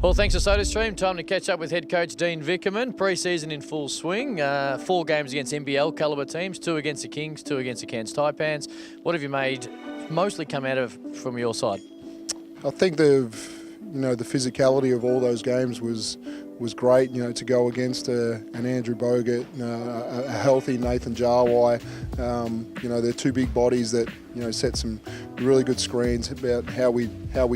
Well, thanks to SodaStream. Time to catch up with head coach Dean Vickerman. Pre-season in full swing. 4 games against NBL calibre teams, 2 against the Kings, 2 against the Cairns Taipans. What have you made mostly come out of from your side? I think the physicality of all those games was great. To go against an Andrew Bogut, a healthy Nathan Jarwai. They're 2 big bodies that set some really good screens about how we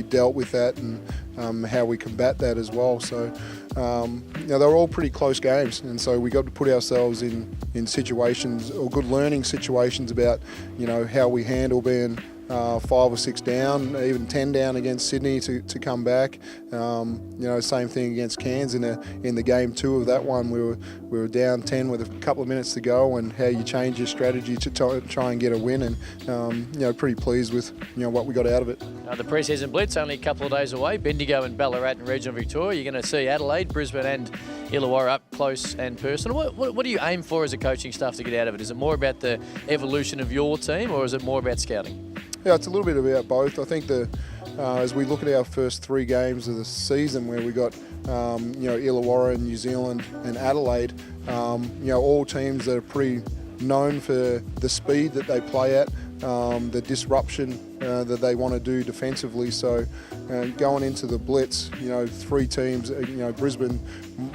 dealt with that and how we combat that as well. So they were all pretty close games, and so we got to put ourselves in situations or good learning situations about how we handle being 5 or 6 down, even 10 down against Sydney to come back. Same thing against Cairns in the game 2 of that one. We were down 10 with a couple of minutes to go, and how you change your strategy to try and get a win. And pretty pleased with what we got out of it. The pre-season Blitz only a couple of days away. Bendigo and Ballarat in regional Victoria. You're going to see Adelaide, Brisbane and Illawarra up close and personal. What do you aim for as a coaching staff to get out of it? Is it more about the evolution of your team, or is it more about scouting? Yeah, it's a little bit about both. I think as we look at our first 3 games of the season, where we got Illawarra, New Zealand, and Adelaide, all teams that are pretty known for the speed that they play at, the disruption that they want to do defensively. So going into the Blitz, 3 teams, Brisbane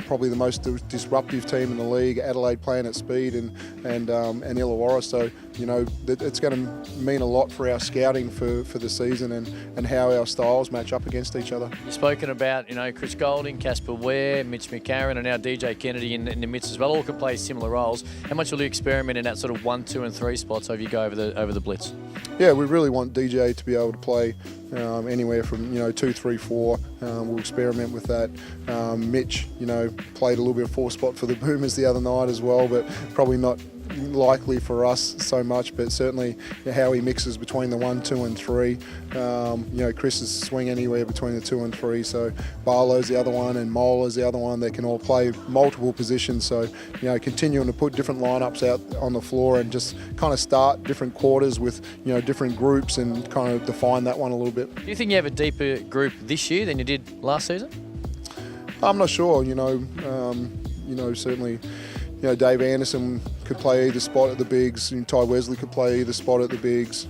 probably the most disruptive team in the league, Adelaide playing at speed, and Illawarra. So it's going to mean a lot for our scouting for the season and how our styles match up against each other. You've spoken about Chris Golding, Casper Ware, Mitch McCarron, and now DJ Kennedy in the midst as well. All can play similar roles. How much will you experiment in that sort of 1, 2, and 3 spots over you go over the Blitz? Yeah, we really want DJ to be able to play anywhere from 2, 3, 4. We'll experiment with that. Mitch, played a little bit of 4 spot for the Boomers the other night as well, but probably not likely for us so much, but certainly how he mixes between the 1, 2 and 3. Chris's swing anywhere between the 2 and 3, so Barlow's the other one and Molar's the other one. They can all play multiple positions, so continuing to put different lineups out on the floor and just kind of start different quarters with different groups and kind of define that one a little bit. Do you think you have a deeper group this year than you did last season? I'm not sure. Certainly Dave Anderson could play either spot at the bigs, and Ty Wesley could play either spot at the bigs.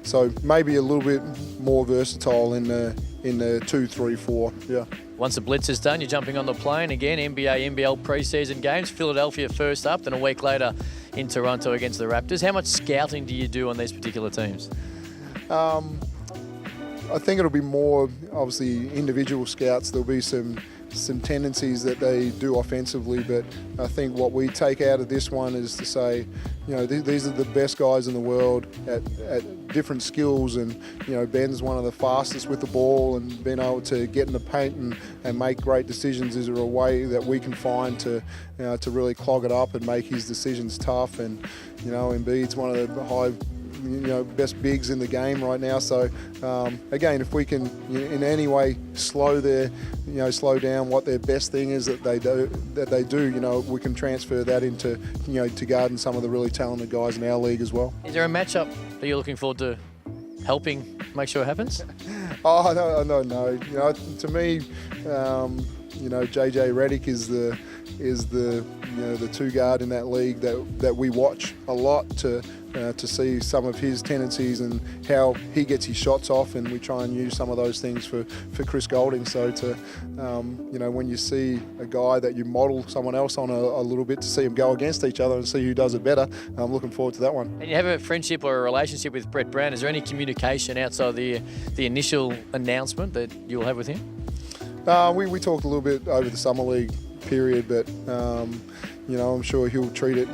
So maybe a little bit more versatile in the 2, 3, 4. Yeah. Once the Blitz is done, you're jumping on the plane again. NBA, NBL pre-season games. Philadelphia first up, then a week later in Toronto against the Raptors. How much scouting do you do on these particular teams? I think it'll be more obviously individual scouts. There'll be some tendencies that they do offensively, but I think what we take out of this one is to say, these are the best guys in the world at different skills, and Ben's one of the fastest with the ball, and being able to get in the paint and make great decisions. Is there a way that we can find to really clog it up and make his decisions tough? And Embiid's one of the best bigs in the game right now. So again, if we can in any way slow down what their best thing is that they do, we can transfer that into to guarding some of the really talented guys in our league as well. Is there a matchup that you're looking forward to helping make sure it happens? Oh no. To me, JJ Redick is the 2 guard in that league that we watch a lot to see some of his tendencies and how he gets his shots off, and we try and use some of those things for Chris Golding. So when you see a guy that you model someone else on a little bit, to see them go against each other and see who does it better, I'm looking forward to that one. And you have a friendship or a relationship with Brett Brown. Is there any communication outside the initial announcement that you'll have with him? We talked a little bit over the summer league period, but I'm sure he'll treat it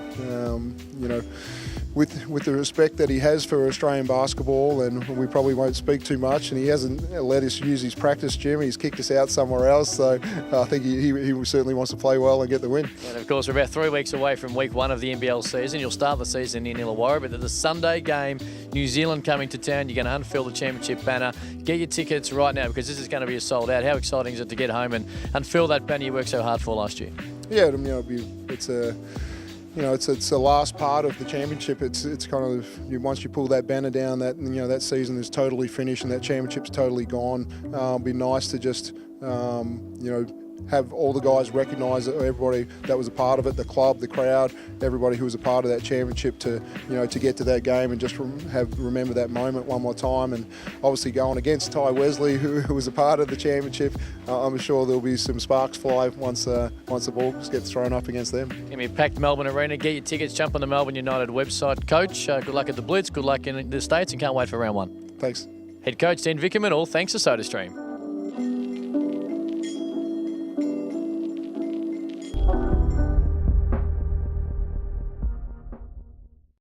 with the respect that he has for Australian basketball, and we probably won't speak too much, and he hasn't let us use his practice gym. He's kicked us out somewhere else, so I think he certainly wants to play well and get the win. And of course, we're about 3 weeks away from week 1 of the NBL season. You'll start the season in Illawarra, but the Sunday game, New Zealand coming to town. You're going to unfurl the championship banner. Get your tickets right now, because this is going to be a sold out. How exciting is it to get home and unfurl that banner you worked so hard for last year? Yeah, it's the last part of the championship. It's kind of, once you pull that banner down, that that season is totally finished and that championship's totally gone. It'd be nice to just you know, have all the guys recognise everybody that was a part of it, the club, the crowd, everybody who was a part of that championship to, you know, to get to that game and just remember that moment one more time. And obviously going against Ty Wesley, who was a part of the championship, I'm sure there'll be some sparks fly once the ball gets thrown up against them. Give me a packed Melbourne arena. Get your tickets. Jump on the Melbourne United website. Coach, good luck at the Blitz. Good luck in the States, and can't wait for round one. Thanks. Head coach Dan Vickerman. All thanks to SodaStream.